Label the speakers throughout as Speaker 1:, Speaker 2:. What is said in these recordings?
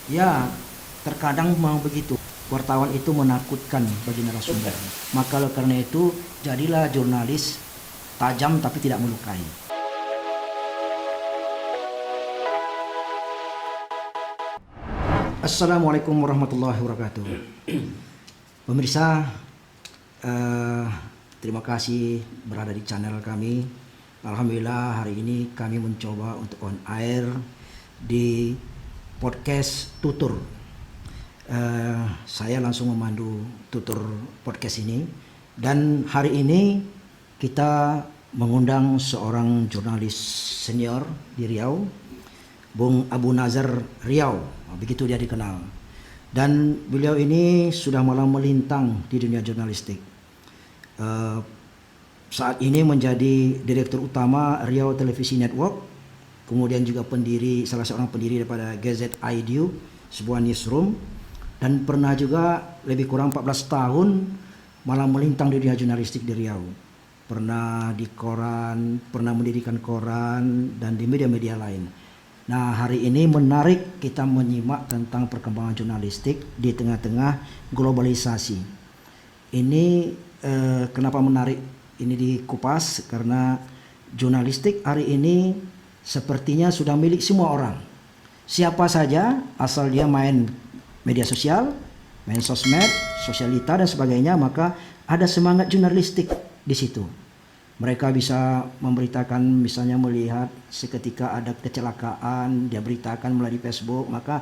Speaker 1: Ya, terkadang memang begitu. Wartawan itu menakutkan bagi narasumber. Maka oleh karena itu, jadilah jurnalis tajam tapi tidak melukai. Assalamualaikum warahmatullahi wabarakatuh. Pemirsa, terima kasih berada di channel kami. Alhamdulillah hari ini kami mencoba untuk on air di podcast Tutur. Saya langsung memandu Tutur podcast ini, dan hari ini kita mengundang seorang jurnalis senior di Riau, Bung Abu Nazar Riau, begitu dia dikenal. Dan beliau ini sudah malang melintang di dunia jurnalistik. Saat ini menjadi direktur utama Riau Televisi Network, kemudian juga salah seorang pendiri daripada GZ IDU, sebuah newsroom, dan pernah juga lebih kurang 14 tahun malah melintang di dunia jurnalistik di Riau. Pernah di koran, pernah mendirikan koran, dan di media-media lain. Nah, hari ini menarik kita menyimak tentang perkembangan jurnalistik di tengah-tengah globalisasi. Ini kenapa menarik ini dikupas? Karena jurnalistik hari ini sepertinya sudah milik semua orang. Siapa saja asal dia main media sosial, main sosmed, sosialita dan sebagainya, maka ada semangat jurnalistik di situ. Mereka bisa memberitakan, misalnya melihat seketika ada kecelakaan, dia beritakan melalui Facebook, maka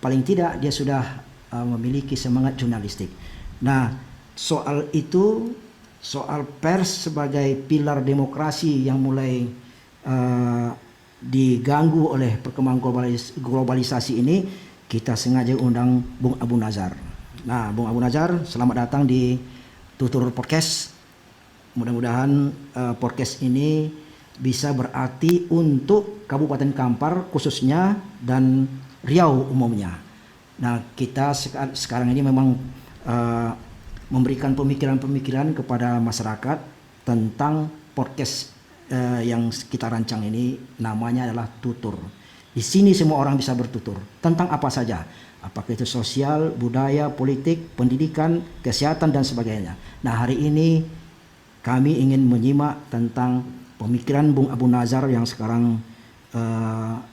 Speaker 1: paling tidak dia sudah memiliki semangat jurnalistik. Nah, soal itu, soal pers sebagai pilar demokrasi yang mulai diganggu oleh perkembangan globalisasi ini, kita sengaja undang Bung Abu Nazar. Nah, Bung Abu Nazar, selamat datang di Tutur Podcast. Mudah-mudahan podcast ini bisa berarti untuk Kabupaten Kampar khususnya dan Riau umumnya. Nah, kita sekarang ini memang memberikan pemikiran-pemikiran kepada masyarakat tentang podcast yang kita rancang ini, namanya adalah Tutur. Di sini semua orang bisa bertutur tentang apa saja, apakah itu sosial, budaya, politik, pendidikan, kesehatan dan sebagainya. Nah, hari ini kami ingin menyimak tentang pemikiran Bung Abu Nazar yang sekarang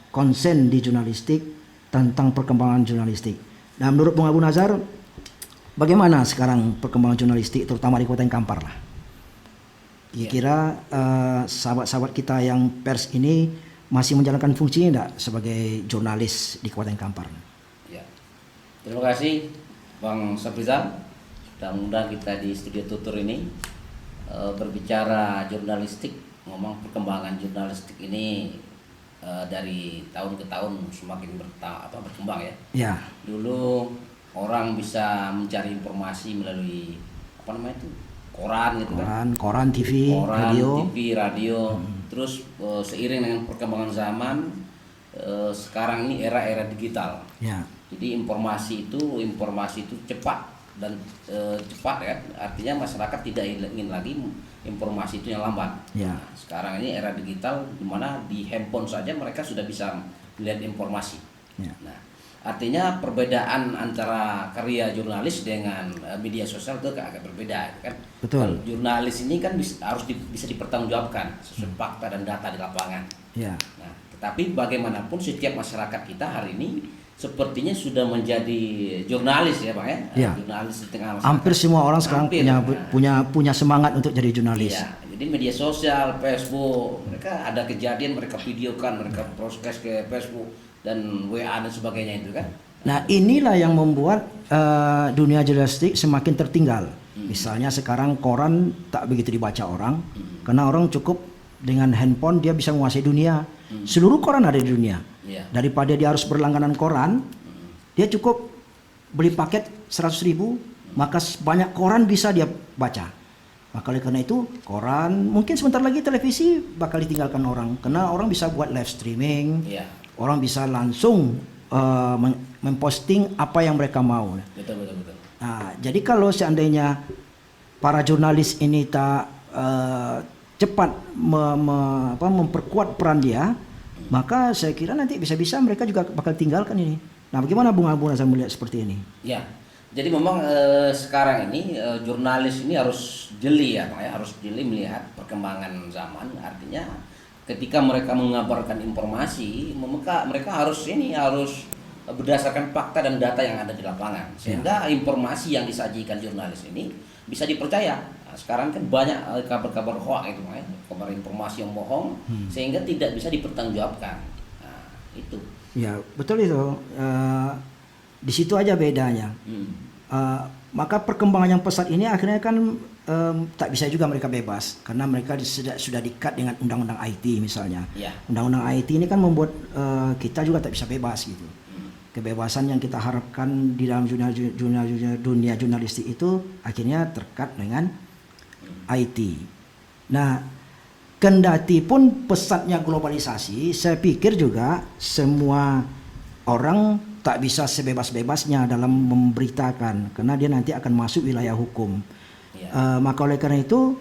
Speaker 1: konsen di jurnalistik tentang perkembangan jurnalistik. Nah, menurut Bung Abu Nazar, bagaimana sekarang perkembangan jurnalistik terutama di Kabupaten Kampar lah? Kira-kira sahabat-sahabat kita yang pers ini masih menjalankan fungsinya tidak sebagai jurnalis di Kabupaten Kampar?
Speaker 2: Ya. Terima kasih Bang Saprizal sudah mengundang kita di studio Tutur ini berbicara jurnalistik, ngomong perkembangan jurnalistik ini dari tahun ke tahun semakin berkembang ya. Ya. Dulu orang bisa mencari informasi melalui koran gitu kan.
Speaker 1: Koran, TV,
Speaker 2: radio. Terus seiring dengan perkembangan zaman, sekarang ini era digital. Ya. Jadi informasi itu cepat dan cepat ya. Artinya masyarakat tidak ingin lagi informasi itu yang lambat. Ya. Nah, sekarang ini era digital di mana di handphone saja mereka sudah bisa melihat informasi. Ya. Nah, artinya perbedaan antara karya jurnalis dengan media sosial itu agak berbeda kan. Betul. Jurnalis ini kan bisa dipertanggungjawabkan sesuai fakta dan data di lapangan. Ya. Nah, tetapi bagaimanapun setiap masyarakat kita hari ini sepertinya sudah menjadi jurnalis ya Bang ya. Ya. Jurnalis di tengah masyarakat. Hampir semua orang sekarang punya semangat untuk jadi jurnalis. Ya. Jadi media sosial, Facebook, mereka ada kejadian mereka videokan, mereka broadcast ke Facebook dan WA dan sebagainya itu kan.
Speaker 1: Nah, inilah yang membuat dunia jurnalistik semakin tertinggal. Misalnya sekarang koran tak begitu dibaca orang, karena orang cukup dengan handphone dia bisa menguasai dunia. Seluruh koran ada di dunia. Daripada dia harus berlangganan koran, dia cukup beli paket 100.000, maka banyak koran bisa dia baca. Maka oleh karena itu koran, mungkin sebentar lagi televisi bakal ditinggalkan orang, karena orang bisa buat live streaming. Orang bisa langsung memposting apa yang mereka mau. Betul. Nah, jadi kalau seandainya para jurnalis ini tak cepat memperkuat peran dia, maka saya kira nanti bisa-bisa mereka juga bakal tinggalkan ini. Nah, bagaimana Bung Abu Nazar melihat seperti ini?
Speaker 2: Ya, jadi memang sekarang ini jurnalis ini harus jeli ya, Pak, ya, harus jeli melihat perkembangan zaman. Artinya ketika mereka mengabarkan informasi, mereka harus berdasarkan fakta dan data yang ada di lapangan, sehingga informasi yang disajikan jurnalis ini bisa dipercaya. Nah, sekarang kan banyak kabar-kabar hoax itu, ya, kabar informasi yang bohong, sehingga tidak bisa dipertanggungjawabkan. Nah, itu.
Speaker 1: Ya, betul itu. Di situ aja bedanya. Maka perkembangan yang pesat ini akhirnya kan tak bisa juga mereka bebas, karena mereka sudah diikat dengan undang-undang IT misalnya. Undang-undang IT ini kan membuat kita juga tak bisa bebas gitu. Kebebasan yang kita harapkan di dalam dunia jurnalistik itu akhirnya terkat dengan IT. Nah, kendati pun pesatnya globalisasi, saya pikir juga semua orang tak bisa sebebas-bebasnya dalam memberitakan, karena dia nanti akan masuk wilayah hukum. Maka oleh karena itu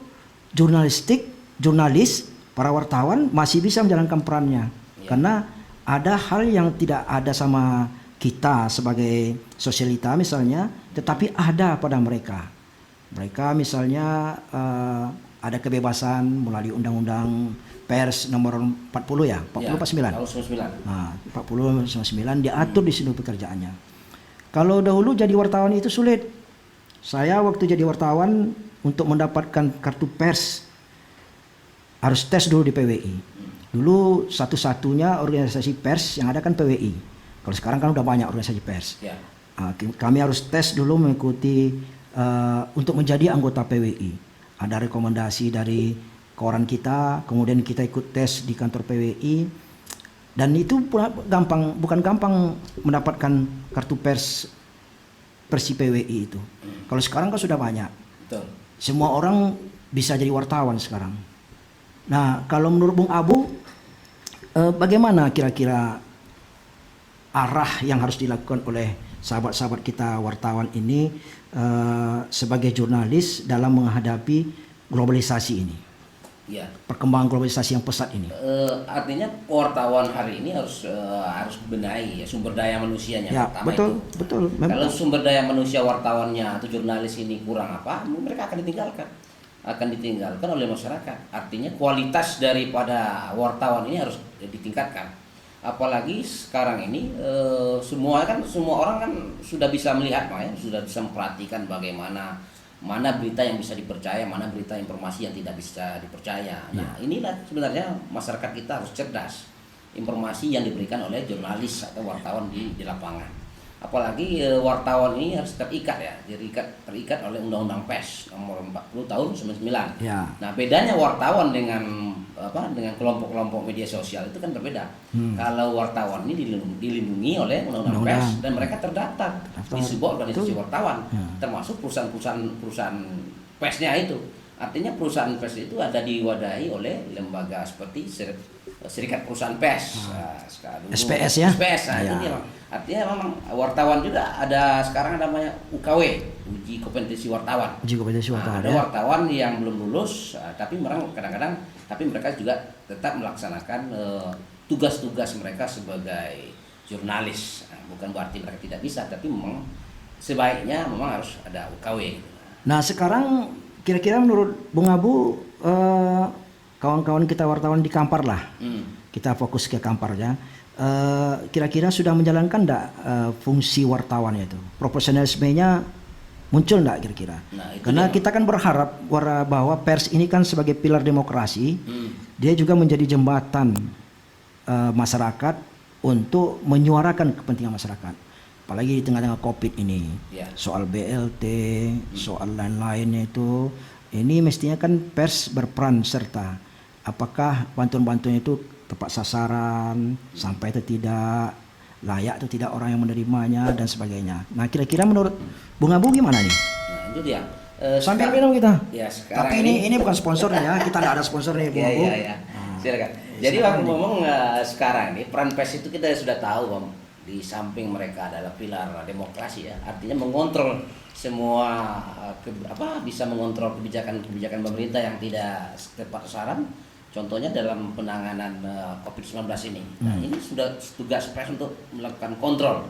Speaker 1: jurnalis, para wartawan masih bisa menjalankan perannya, karena ada hal yang tidak ada sama kita sebagai sosialita misalnya, tetapi ada pada mereka. Mereka misalnya ada kebebasan melalui undang-undang pers nomor 40 ya, 40 49. Nah, 40 49 diatur di situ pekerjaannya. Kalau dahulu jadi wartawan itu sulit. Saya waktu jadi wartawan untuk mendapatkan kartu pers harus tes dulu di PWI. Dulu satu-satunya organisasi pers yang ada kan PWI. Kalau sekarang kan udah banyak organisasi pers. Kami harus tes dulu mengikuti untuk menjadi anggota PWI. Ada rekomendasi dari koran kita, kemudian kita ikut tes di kantor PWI, dan itu bukan gampang mendapatkan kartu persi PWI itu. Kalau sekarang kan sudah banyak.
Speaker 2: Betul.
Speaker 1: Semua orang bisa jadi wartawan sekarang. Nah, kalau menurut Bung Abu, bagaimana kira-kira arah yang harus dilakukan oleh sahabat-sahabat kita wartawan ini sebagai jurnalis dalam menghadapi globalisasi ini? Perkembangan globalisasi yang pesat ini.
Speaker 2: Artinya wartawan hari ini harus benahi ya, sumber daya manusianya.
Speaker 1: Betul.
Speaker 2: Kalau sumber daya manusia wartawannya atau jurnalis ini kurang apa, mereka akan ditinggalkan oleh masyarakat. Artinya kualitas daripada wartawan ini harus ditingkatkan. Apalagi sekarang ini semua orang kan sudah bisa melihat, sudah bisa memperhatikan bagaimana mana berita yang bisa dipercaya, mana berita informasi yang tidak bisa dipercaya. Nah, inilah sebenarnya masyarakat kita harus cerdas. Informasi yang diberikan oleh jurnalis atau wartawan di lapangan. Apalagi wartawan ini harus terikat oleh Undang-Undang Pers nomor 40 tahun 99. Nah, bedanya wartawan dengan kelompok-kelompok media sosial itu kan berbeda. Kalau wartawan ini dilindungi oleh Undang-Undang Pers dan mereka terdaftar di sebuah organisasi wartawan, termasuk perusahaan persnya itu. Artinya perusahaan pers itu ada diwadahi oleh lembaga seperti Serikat Perusahaan Pers,
Speaker 1: SPS ya.
Speaker 2: SPS, itu dia. Artinya memang wartawan juga ada sekarang namanya UKW, uji kompetensi wartawan. Ada wartawan yang belum lulus, tapi mereka juga tetap melaksanakan tugas-tugas mereka sebagai jurnalis. Bukan berarti mereka tidak bisa, tapi memang sebaiknya memang harus ada UKW.
Speaker 1: Nah, sekarang kira-kira menurut Bung Abu, kawan-kawan kita wartawan di Kampar lah, kita fokus ke Kampar ya, kira-kira sudah menjalankan enggak fungsi wartawannya itu? Profesionalismenya muncul enggak kira-kira? Karena kita kan berharap bahwa pers ini kan sebagai pilar demokrasi, dia juga menjadi jembatan masyarakat untuk menyuarakan kepentingan masyarakat. Apalagi di tengah-tengah COVID ini, soal BLT, soal lain-lainnya itu, ini mestinya kan pers berperan serta. Apakah bantuan-bantuan itu tepat sasaran, sampai atau tidak, layak atau tidak orang yang menerimanya dan sebagainya. Nah, kira-kira menurut Bung Abu gimana nih?
Speaker 2: Nah, itu dia.
Speaker 1: Sambil minum kita.
Speaker 2: Tapi
Speaker 1: ini bukan sponsornya ya, kita nggak ada sponsor nih Bung Abu.
Speaker 2: Silakan. Jadi waktu ngomong sekarang ini peran pers itu kita sudah tahu, Bang. Di samping mereka adalah pilar demokrasi ya, artinya mengontrol semua bisa mengontrol kebijakan pemerintah yang tidak tepat sasaran. Contohnya dalam penanganan COVID-19 ini. Nah, ini sudah tugas pers untuk melakukan kontrol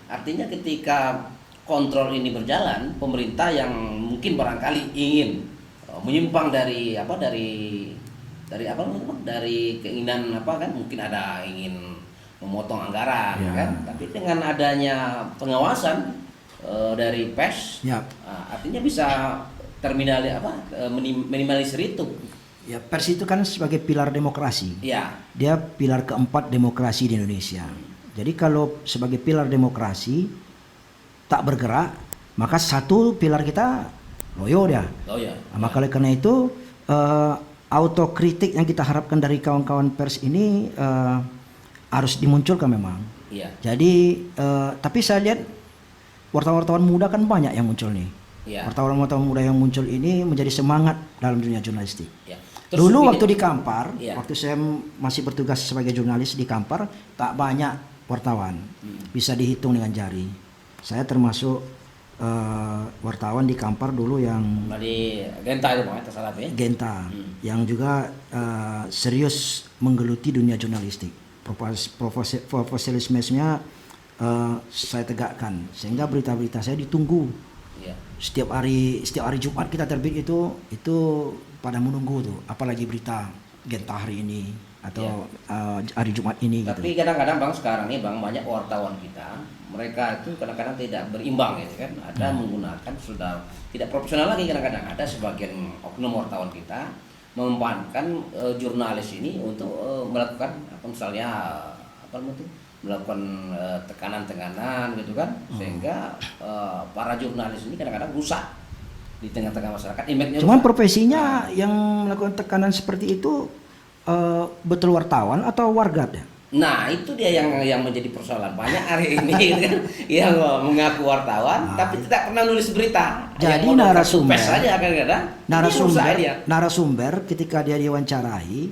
Speaker 2: Artinya ketika kontrol ini berjalan, pemerintah yang mungkin barangkali ingin menyimpang dari keinginan kan, mungkin ada ingin memotong anggaran kan, tapi dengan adanya pengawasan dari pers, artinya bisa minimalisir itu.
Speaker 1: Ya, pers itu kan sebagai pilar demokrasi.
Speaker 2: Ya.
Speaker 1: Dia pilar keempat demokrasi di Indonesia. Jadi kalau sebagai pilar demokrasi tak bergerak, maka satu pilar kita loyo dia. Maka oleh karena itu autokritik yang kita harapkan dari kawan-kawan pers ini harus dimunculkan memang.
Speaker 2: Iya.
Speaker 1: Jadi tapi saya lihat wartawan-wartawan muda kan banyak yang muncul nih.
Speaker 2: Iya.
Speaker 1: Wartawan-wartawan muda yang muncul ini menjadi semangat dalam dunia jurnalistik.
Speaker 2: Iya.
Speaker 1: Dulu waktu di Kampar,
Speaker 2: iya,
Speaker 1: waktu saya masih bertugas sebagai jurnalis di Kampar, tak banyak wartawan, bisa dihitung dengan jari. Saya termasuk wartawan di Kampar dulu yang
Speaker 2: di Genta itu Bang, salah ya?
Speaker 1: Genta, yang juga serius menggeluti dunia jurnalistik. Profesionalismenya saya tegakkan, sehingga berita-berita saya ditunggu.
Speaker 2: Iya.
Speaker 1: Setiap hari Jumat kita terbit itu pada menunggu tuh, apalagi berita Genta hari ini atau hari Jumat ini.
Speaker 2: Tapi
Speaker 1: gitu.
Speaker 2: Kadang-kadang Bang, sekarang nih Bang, banyak wartawan kita, mereka itu kadang-kadang tidak berimbang gitu kan, ada menggunakan sudah tidak profesional lagi, kadang-kadang ada sebagian oknum wartawan kita memanfaatkan jurnalis ini untuk melakukan melakukan tekanan-tekanan gitu kan, sehingga para jurnalis ini kadang-kadang rusak di tengah-tengah masyarakat, image-nya
Speaker 1: Cuman
Speaker 2: rusak.
Speaker 1: profesinya yang melakukan tekanan seperti itu betul wartawan atau warga ya?
Speaker 2: Nah itu dia yang menjadi persoalan banyak hari ini kan, yang mengaku wartawan tapi tidak pernah nulis berita.
Speaker 1: Jadi
Speaker 2: narasumber saja
Speaker 1: narasumber ketika dia diwawancarai,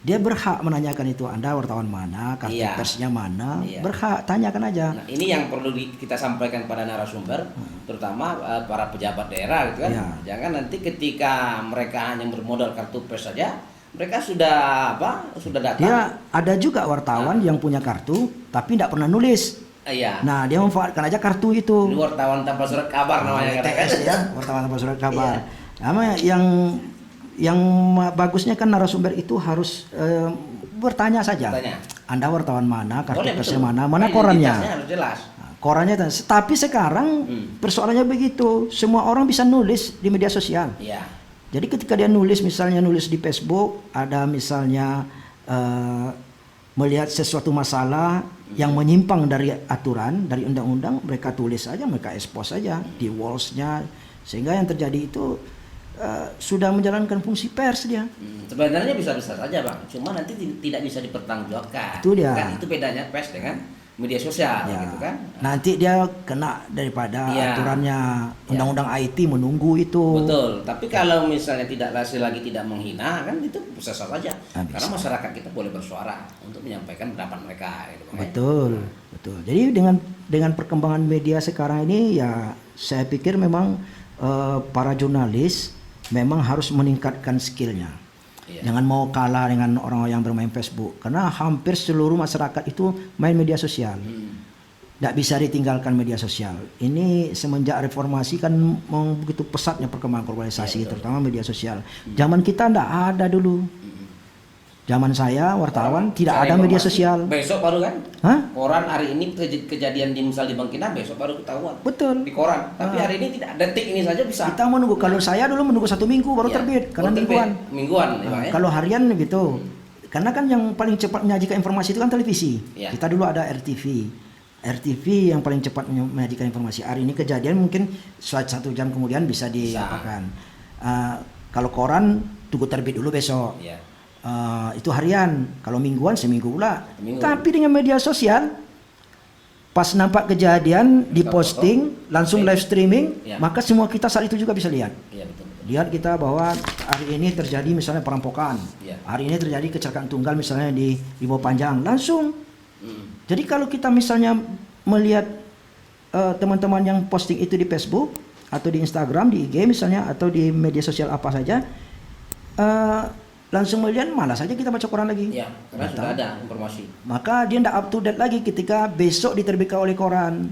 Speaker 1: dia berhak menanyakan itu, Anda wartawan mana, kartu persnya mana, berhak tanyakan aja.
Speaker 2: Nah ini yang perlu kita sampaikan pada narasumber, terutama para pejabat daerah gitu kan. Jangan nanti ketika mereka hanya bermodal kartu pers saja, mereka sudah datang.
Speaker 1: Dia ada juga wartawan yang punya kartu tapi tidak pernah nulis. Nah dia memanfaatkan aja kartu itu.
Speaker 2: Ini wartawan tanpa surat kabar namanya
Speaker 1: TS ya, wartawan tanpa surat kabar. Nama yang bagusnya kan narasumber itu harus bertanya saja. Anda wartawan mana, kartu persnya mana korannya.
Speaker 2: Harus jelas.
Speaker 1: Korannya, tapi sekarang persoalannya begitu, semua orang bisa nulis di media sosial. Jadi ketika dia nulis di Facebook, ada misalnya melihat sesuatu masalah yang menyimpang dari aturan, dari undang-undang, mereka tulis saja, mereka expose saja di walls-nya, sehingga yang terjadi itu sudah menjalankan fungsi pers dia.
Speaker 2: Sebenarnya bisa-bisa saja Bang, cuma nanti tidak bisa dipertanggungjawabkan.
Speaker 1: Itu dia.
Speaker 2: Kan itu bedanya pers dengan media sosial gitu kan.
Speaker 1: Nanti dia kena daripada aturannya undang-undang IT, menunggu itu.
Speaker 2: Betul. Tapi kalau misalnya lagi tidak menghina, kan itu bisa saja. Karena masyarakat kita boleh bersuara untuk menyampaikan pendapat mereka gitu,
Speaker 1: Betul. Jadi dengan perkembangan media sekarang ini, ya saya pikir memang para jurnalis memang harus meningkatkan skillnya. Jangan mau kalah dengan orang yang bermain Facebook, karena hampir seluruh masyarakat itu main media sosial. Tidak bisa ditinggalkan media sosial. Ini semenjak reformasi kan begitu pesatnya perkembangan globalisasi, terutama media sosial. Zaman kita tidak ada dulu. Zaman saya wartawan tidak ada media sosial.
Speaker 2: Besok baru kan? Koran hari ini kejadian di Bangkinang, besok baru ketahuan.
Speaker 1: Betul.
Speaker 2: Di koran. Tapi hari ini tidak, detik ini saja bisa.
Speaker 1: Kita menunggu. Kalau saya dulu menunggu 1 minggu baru terbit, karena mingguan. Kalau harian gitu. Karena kan yang paling cepat menyajikan informasi itu kan televisi. Kita dulu ada RTV yang paling cepat menyajikan informasi. Hari ini kejadian mungkin 1 jam kemudian bisa diapakan. Kalau koran tunggu terbit dulu besok. Itu harian, kalau mingguan seminggu pula. Tapi dengan media sosial, pas nampak kejadian diposting, langsung live streaming, maka semua kita saat itu juga bisa lihat. Lihat kita bahwa hari ini terjadi misalnya perampokan, hari ini terjadi kecelakaan tunggal misalnya di Bawah Panjang, langsung. Jadi kalau kita misalnya melihat teman-teman yang posting itu di Facebook atau di Instagram, di IG misalnya, atau di media sosial apa saja, langsung melihat malas saja kita baca koran lagi.
Speaker 2: Ya, karena sudah ada informasi.
Speaker 1: Maka dia tidak up to date lagi ketika besok diterbitkan oleh koran.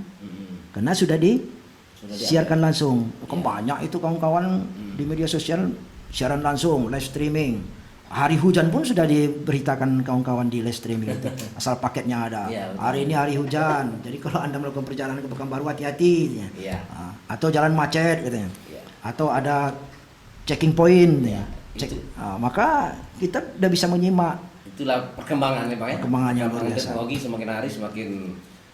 Speaker 1: Karena sudah disiarkan langsung. Kan banyak itu kawan-kawan di media sosial siaran langsung, live streaming. Hari hujan pun sudah diberitakan kawan-kawan di live streaming itu. Asal paketnya ada. Hari ini hari hujan. Jadi kalau Anda melakukan perjalanan ke Pekanbaru hati-hati. Atau jalan macet katanya. Atau ada checking point. Maka kita udah bisa menyimak.
Speaker 2: Itulah perkembangannya Pak ya.
Speaker 1: Perkembangannya luar biasa.
Speaker 2: Teknologi semakin hari semakin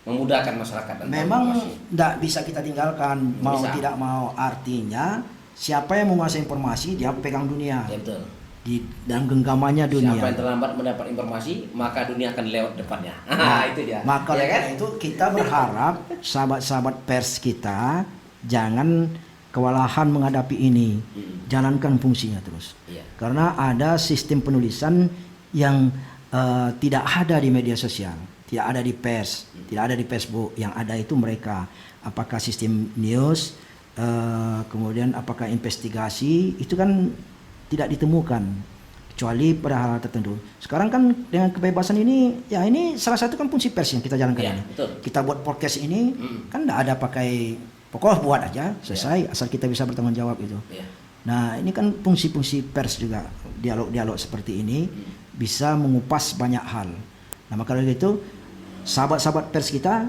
Speaker 2: memudahkan masyarakat dan
Speaker 1: memang tidak bisa kita tinggalkan mau tidak mau. Artinya siapa yang menguasai informasi dia pegang dunia.
Speaker 2: Ya, betul.
Speaker 1: Di dalam genggamannya dunia.
Speaker 2: Siapa yang terlambat mendapat informasi maka dunia akan lewat depannya. Itu dia.
Speaker 1: Maka
Speaker 2: ya kan?
Speaker 1: itu kita berharap sahabat-sahabat pers kita jangan kewalahan menghadapi ini. Jalankan fungsinya terus. Karena ada sistem penulisan yang tidak ada di media sosial, tidak ada di pers, tidak ada di Facebook. Yang ada itu mereka. Apakah sistem news, kemudian apakah investigasi, itu kan tidak ditemukan kecuali pada hal tertentu. Sekarang kan dengan kebebasan ini, ya ini salah satu kan fungsi pers yang kita jalankan ini.
Speaker 2: Betul.
Speaker 1: Kita buat podcast ini kan tidak ada pakai pokoknya buat aja selesai asal kita bisa bertanggung jawab itu. Nah ini kan fungsi-fungsi pers juga, dialog-dialog seperti ini bisa mengupas banyak hal. Nah maka dari itu sahabat-sahabat pers kita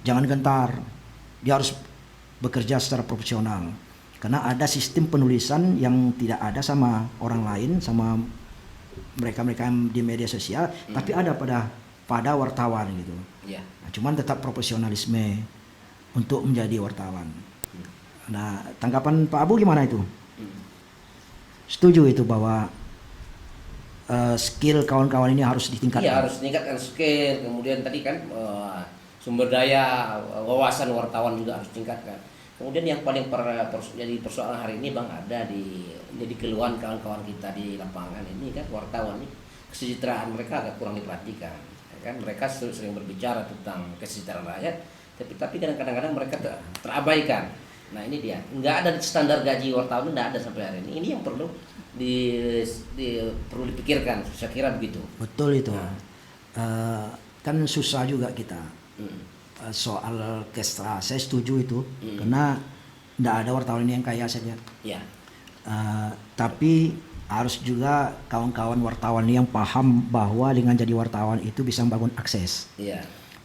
Speaker 1: jangan gentar, dia harus bekerja secara profesional. Karena ada sistem penulisan yang tidak ada sama orang lain, sama mereka-mereka di media sosial, tapi ada pada wartawan gitu. Nah, cuman tetap profesionalisme untuk menjadi wartawan. Nah, tanggapan Pak Abu gimana itu? Setuju itu bahwa skill kawan-kawan ini harus ditingkatkan?
Speaker 2: Iya, harus meningkatkan skill. Kemudian tadi kan sumber daya, wawasan wartawan juga harus ditingkatkan. Kemudian yang paling jadi persoalan hari ini Bang, ada jadi keluhan kawan-kawan kita di lapangan ini kan, wartawan ini kesejahteraan mereka agak kurang diperhatikan. Kan mereka sering berbicara tentang kesejahteraan rakyat, tapi kadang-kadang mereka terabaikan. Nah ini dia, nggak ada standar gaji wartawan, nggak ada sampai hari ini. Ini yang perlu perlu dipikirkan, saya kira begitu.
Speaker 1: Betul itu. Kan susah juga kita. Soal kestra, saya setuju itu, karena tidak ada wartawan yang kaya saja. Tapi harus juga kawan-kawan wartawan yang paham bahwa dengan jadi wartawan itu bisa membangun akses.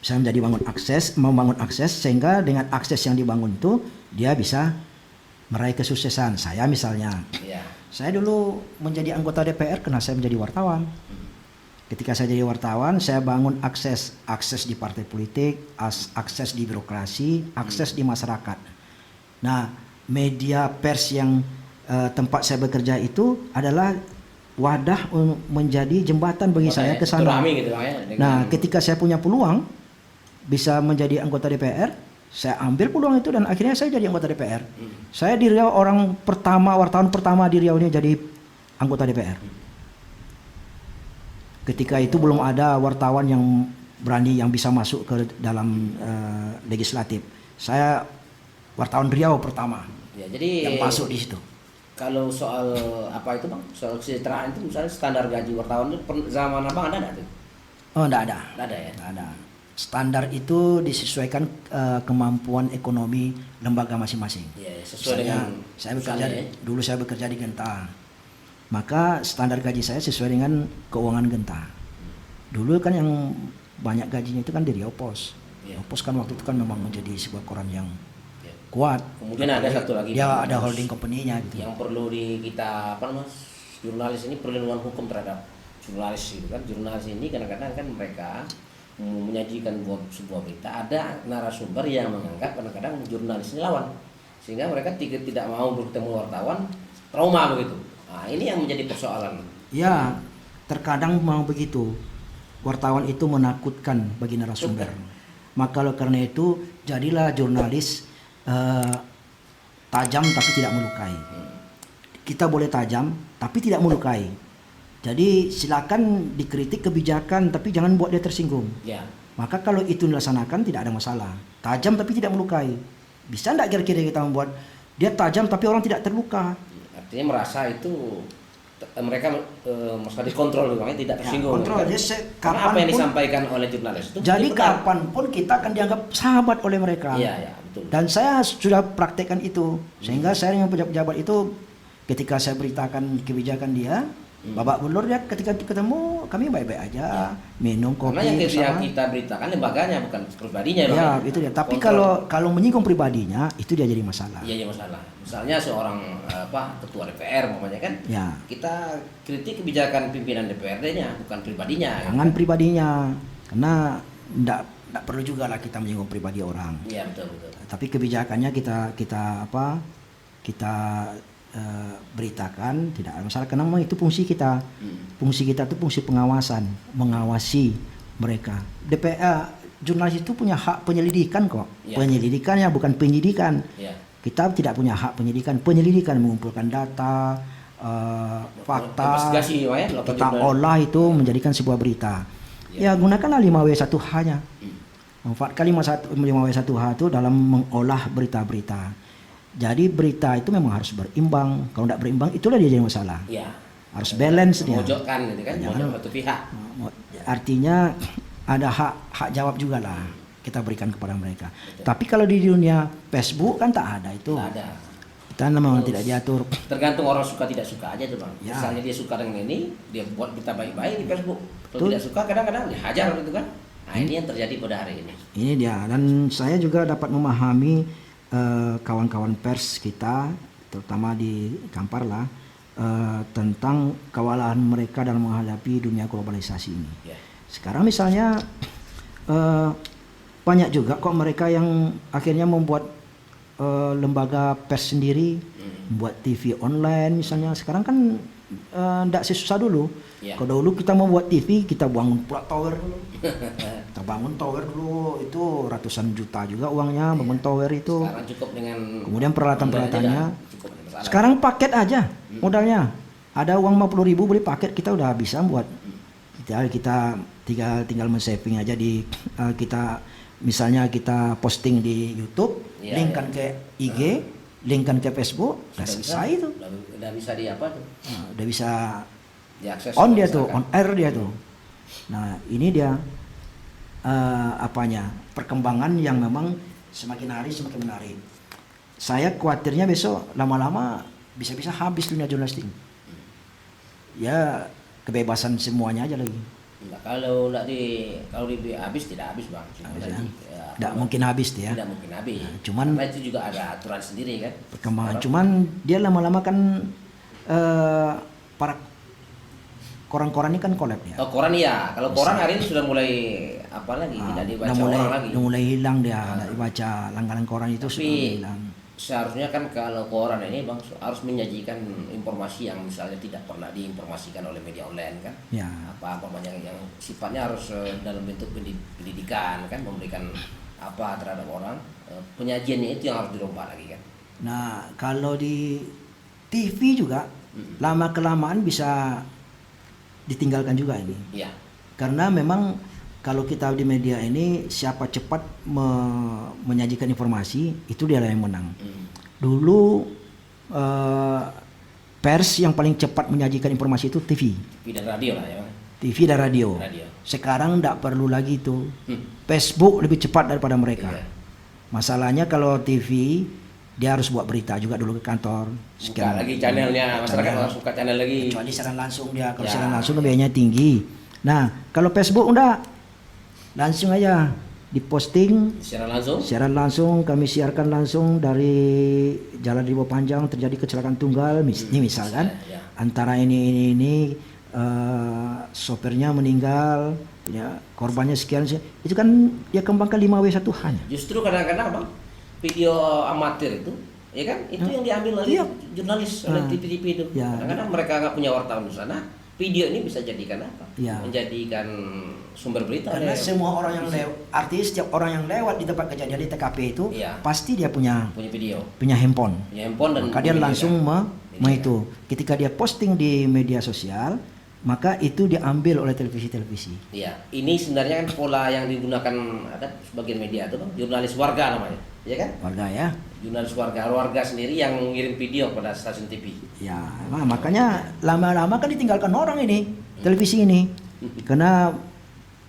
Speaker 1: Bisa membangun akses sehingga dengan akses yang dibangun itu dia bisa meraih kesuksesan. Saya misalnya, saya dulu menjadi anggota DPR karena saya menjadi wartawan. Ketika saya jadi wartawan, saya bangun akses di partai politik, akses di birokrasi, akses di masyarakat. Nah, media pers yang tempat saya bekerja itu adalah wadah menjadi jembatan bagi saya ke sana.
Speaker 2: Gitu,
Speaker 1: nah, ketika saya punya peluang bisa menjadi anggota DPR, saya ambil peluang itu dan akhirnya saya jadi anggota DPR. Saya di Riau wartawan pertama di Riau ini jadi anggota DPR. Ketika itu belum ada wartawan yang berani yang bisa masuk ke dalam legislatif. Saya wartawan Riau pertama.
Speaker 2: Jadi
Speaker 1: yang masuk di situ.
Speaker 2: Kalau soal apa itu Bang? Soal kesejahteraan itu misalnya standar gaji wartawan itu zaman Abang ada enggak tuh?
Speaker 1: Oh, enggak ada.
Speaker 2: Enggak ada ya?
Speaker 1: Enggak ada. Standar itu disesuaikan kemampuan ekonomi lembaga masing-masing.
Speaker 2: Sesuai dengan
Speaker 1: dulu saya bekerja di Genta. Maka standar gaji saya sesuai dengan keuangan Genta. Dulu kan yang banyak gajinya itu kan di Riau Pos. Riau Pos kan waktu itu kan memang menjadi sebuah koran yang kuat.
Speaker 2: Kemudian ada satu lagi.
Speaker 1: Dia ada holding company-nya gitu.
Speaker 2: Yang perlu kita jurnalis ini perlindungan hukum terhadap jurnalis itu kan. Jurnalis ini kadang-kadang kan mereka menyajikan sebuah berita, ada narasumber yang menganggap kadang-kadang jurnalis ini lawan, sehingga mereka tidak mau bertemu wartawan, trauma begitu. Nah, ini yang menjadi persoalan.
Speaker 1: Ya, terkadang memang begitu. Wartawan itu menakutkan bagi narasumber. Maka karena itu jadilah jurnalis tajam tapi tidak melukai. Kita boleh tajam tapi tidak melukai. Jadi silakan dikritik kebijakan tapi jangan buat dia tersinggung. Maka kalau itu dilaksanakan tidak ada masalah. Tajam tapi tidak melukai. Bisa enggak kira-kira kita membuat dia tajam tapi orang tidak terluka?
Speaker 2: Artinya merasa itu mereka masalah dikontrol makanya tidak tersinggung.
Speaker 1: Kontrol
Speaker 2: kan?
Speaker 1: dia
Speaker 2: Karena apa yang disampaikan oleh jurnalis itu.
Speaker 1: Jadi kapanpun kita akan dianggap sahabat oleh mereka.
Speaker 2: Iya, betul.
Speaker 1: Dan saya sudah praktekkan itu, sehingga saya dengan pejabat-pejabat itu ketika saya beritakan kebijakan dia, Bapak Gubernur dia ketika ketemu kami baik-baik aja, minum kopi.
Speaker 2: Karena yang kita beritakan lembaganya bukan pribadinya.
Speaker 1: Ya, itu dia. Tapi kalau menyinggung pribadinya itu dia jadi masalah.
Speaker 2: Iya, masalah. Misalnya seorang ketua DPR umpamanya kan,
Speaker 1: ya.
Speaker 2: Kita kritik kebijakan pimpinan DPRD-nya, bukan pribadinya.
Speaker 1: Jangan pribadinya, karena enggak perlu juga lah kita menyinggung pribadi orang.
Speaker 2: Iya, betul.
Speaker 1: Tapi kebijakannya kita beritakan, tidak ada masalah karena memang itu fungsi kita. Fungsi kita itu fungsi pengawasan, mengawasi mereka. DPR jurnalis itu punya hak penyelidikan kok.
Speaker 2: Ya.
Speaker 1: Penyelidikannya bukan penyidikan.
Speaker 2: Ya.
Speaker 1: Kita tidak punya hak penyelidikan. Penyelidikan mengumpulkan data, fakta, kita olah itu menjadikan sebuah berita. Ya, gunakanlah 5W1H-nya. Manfaatkan 5W1H itu dalam mengolah berita-berita. Jadi berita itu memang harus berimbang. Kalau tidak berimbang, itulah dia jadi masalah.
Speaker 2: Ya.
Speaker 1: Harus balance dia.
Speaker 2: Memojokkan gitu kan, memojok satu pihak.
Speaker 1: Artinya ada hak jawab juga lah kita berikan kepada mereka. Betul. Tapi kalau di dunia Facebook kan tak ada itu.
Speaker 2: Tak ada.
Speaker 1: Kita memang tidak diatur.
Speaker 2: Tergantung orang suka tidak suka aja tuh Bang.
Speaker 1: Ya.
Speaker 2: Misalnya dia suka dengan ini, dia buat berita baik-baik di Facebook. Kalau tidak suka kadang-kadang dihajar gitu kan. Nah, ini yang terjadi pada hari ini.
Speaker 1: Ini dia. Dan saya juga dapat memahami kawan-kawan pers kita, terutama di Kampar lah, tentang kewalahan mereka dalam menghadapi dunia globalisasi ini. Yeah. Sekarang misalnya banyak juga kok mereka yang akhirnya membuat lembaga pers sendiri, membuat TV online misalnya. Sekarang kan tidak sesusah dulu. Yeah. Kalau dulu kita mau buat TV, kita bangun tower dulu. Kita bangun tower dulu, itu ratusan juta juga uangnya bangun tower itu.
Speaker 2: Sekarang cukup dengan
Speaker 1: kemudian peralatan-peralatannya. Sekarang paket aja modalnya. Ada uang 50.000 beli paket, kita udah bisa buat. Kita tinggal men-saving aja di kita misalnya kita posting di YouTube, linkkan ke IG, linkkan ke Facebook, udah selesai itu.
Speaker 2: Udah bisa di apa tuh?
Speaker 1: Udah bisa
Speaker 2: diakses
Speaker 1: on dia tuh, on air dia tuh. Nah, ini dia perkembangan yang memang semakin hari semakin menarik. Saya khawatirnya besok lama-lama bisa-bisa habis dunia jurnalistik. Ya kebebasan semuanya aja lagi.
Speaker 2: Nah, kalau habis tidak habis Bang.
Speaker 1: Tidak mungkin habis dia.
Speaker 2: Tidak mungkin habis.
Speaker 1: Nah, cuman
Speaker 2: karena itu juga ada aturan sendiri kan.
Speaker 1: Perkembangan. Cuman dia lama-lama kan para koran-koran ini kan kolab ya.
Speaker 2: Oh, koran iya. Kalau koran hari ini sudah mulai tidak dibaca orang lagi.
Speaker 1: Udah mulai hilang dia, tidak dibaca. Langganan koran itu sudah hilang.
Speaker 2: Seharusnya kan kalau koran ini Bang harus menyajikan informasi yang misalnya tidak pernah diinformasikan oleh media online kan.
Speaker 1: Ya.
Speaker 2: Apa-apa yang sifatnya harus dalam bentuk pendidikan kan, memberikan apa terhadap orang. Penyajiannya itu yang harus dirubah lagi kan.
Speaker 1: Nah, kalau di TV juga lama-kelamaan bisa ditinggalkan juga ini.
Speaker 2: Iya.
Speaker 1: Karena memang kalau kita di media ini siapa cepat menyajikan informasi itu dia yang menang. Dulu pers yang paling cepat menyajikan informasi itu TV.
Speaker 2: TV dan radio lah ya.
Speaker 1: TV dan radio. Sekarang tidak perlu lagi itu. Facebook lebih cepat daripada mereka. Iya. Masalahnya kalau TV dia harus buat berita juga dulu ke kantor.
Speaker 2: Buka lagi channelnya, masyarakat harus buka channel lagi.
Speaker 1: Kecuali siaran langsung dia, kalau siaran langsung biayanya tinggi. Nah, kalau Facebook udah langsung aja diposting. Siaran langsung kami siarkan langsung dari Jalan Ribo Panjang terjadi kecelakaan tunggal, ini misalkan antara ini sopirnya meninggal, ya, korbannya sekian, itu kan dia kembangkan 5W1H-nya.
Speaker 2: Justru kadang-kadang Bang, video amatir itu, ya kan, itu yang diambil oleh jurnalis, oleh TV-TV itu. Kadang-kadang mereka nggak punya wartawan di sana, video ini bisa jadikan apa? Menjadikan sumber berita.
Speaker 1: Karena semua orang yang lewat, artinya setiap orang yang lewat di tempat kejadian di TKP itu, pasti dia punya video, punya handphone. Maka dia langsung itu. Ketika dia posting di media sosial, maka itu diambil oleh televisi-televisi.
Speaker 2: Iya, ini sebenarnya kan pola yang digunakan ada sebagian media itu Bang, jurnalis warga namanya, ya kan?
Speaker 1: Warga ya.
Speaker 2: Jurnalis warga sendiri yang mengirim video pada stasiun TV.
Speaker 1: Ya, nah, makanya lama-lama kan ditinggalkan orang ini, televisi ini. Karena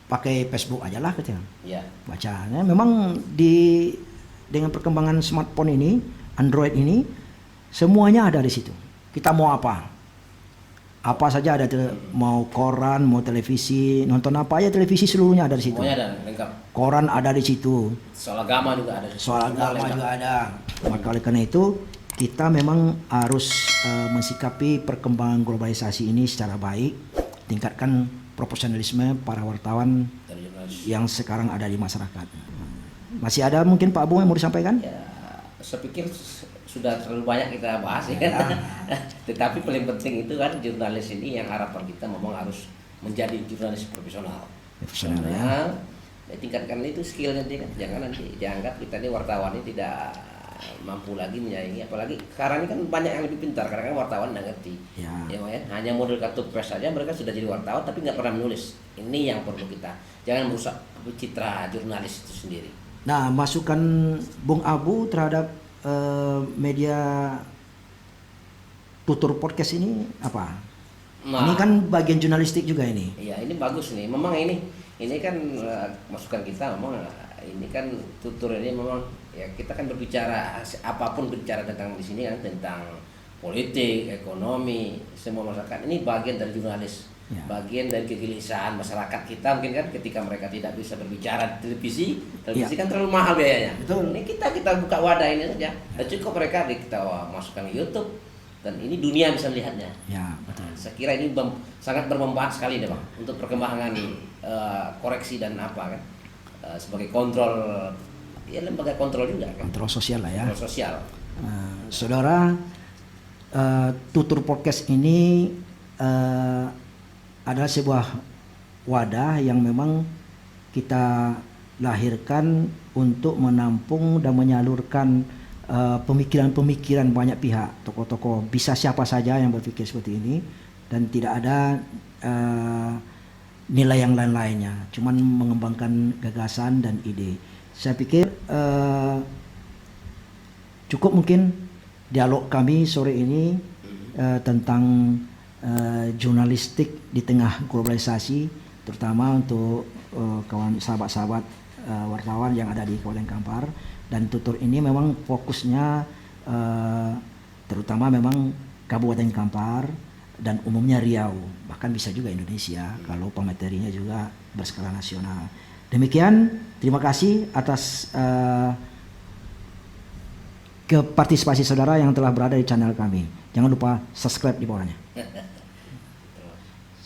Speaker 1: pakai Facebook aja lah gitu.
Speaker 2: Iya.
Speaker 1: Bacanya memang dengan perkembangan smartphone ini, Android ini, semuanya ada di situ. Kita mau apa saja ada tuh, mau koran, mau televisi, nonton apa aja televisi seluruhnya ada di situ.
Speaker 2: Semuanya ada lengkap.
Speaker 1: Koran ada di situ.
Speaker 2: Soal agama juga ada.
Speaker 1: Soal agama juga ada. Maka oleh karena itu kita memang harus mensikapi perkembangan globalisasi ini secara baik, tingkatkan profesionalisme para wartawan yang sekarang ada di masyarakat. Masih ada mungkin Pak Abu yang mau disampaikan?
Speaker 2: Ya, saya pikir sudah terlalu banyak kita bahas ya. Tetapi paling penting itu kan jurnalis ini yang harapan kita memang harus menjadi jurnalis profesional.
Speaker 1: Profesional
Speaker 2: ya. Tingkatkan itu skillnya dia kan. Jangan nanti dianggap kita ini wartawan ini tidak mampu lagi menyaingi. Apalagi sekarang ini kan banyak yang lebih pintar karena kan wartawan nggak ngerti. Ya, hanya model kartu pres saja mereka sudah jadi wartawan tapi nggak pernah menulis. Ini yang perlu kita. Jangan merusak citra jurnalis itu sendiri.
Speaker 1: Nah, masukan Bung Abu terhadap media tutur podcast ini apa? Nah, ini kan bagian jurnalistik juga ini.
Speaker 2: Iya, ini bagus nih. Memang ini kan masukan kita memang ini kan tutur ini memang ya kita kan berbicara apapun bicara tentang di sini kan tentang politik, ekonomi, semua masyarakat. Ini bagian dari jurnalis. Ya. Bagian dari kegelisahan masyarakat kita mungkin kan ketika mereka tidak bisa berbicara di televisi ya. Kan terlalu mahal biayanya. Betul. Ini kita buka wadah ini saja. Ya. Cukup mereka kita masukkan ke YouTube dan ini dunia bisa melihatnya.
Speaker 1: Ya, betul.
Speaker 2: Saya kira ini sangat bermanfaat sekali deh Bang untuk perkembangan koreksi dan apa kan sebagai kontrol ya lembaga kontrol juga kan.
Speaker 1: Kontrol sosial lah ya.
Speaker 2: Kontrol sosial.
Speaker 1: Saudara, tutur podcast ini adalah sebuah wadah yang memang kita lahirkan untuk menampung dan menyalurkan pemikiran-pemikiran banyak pihak, tokoh-tokoh, bisa siapa saja yang berpikir seperti ini dan tidak ada nilai yang lain-lainnya, cuman mengembangkan gagasan dan ide. Saya pikir cukup mungkin dialog kami sore ini tentang jurnalistik di tengah globalisasi, terutama untuk kawan sahabat-sahabat wartawan yang ada di Kabupaten Kampar. Dan tutur ini memang fokusnya terutama memang Kabupaten Kampar dan umumnya Riau, bahkan bisa juga Indonesia kalau pematerinya juga berskala nasional. Demikian, terima kasih atas kepartisipasi saudara yang telah berada di channel kami. Jangan lupa subscribe di bawahnya.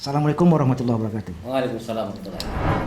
Speaker 1: Assalamualaikum warahmatullahi wabarakatuh.
Speaker 2: Waalaikumsalam warahmatullahi wabarakatuh.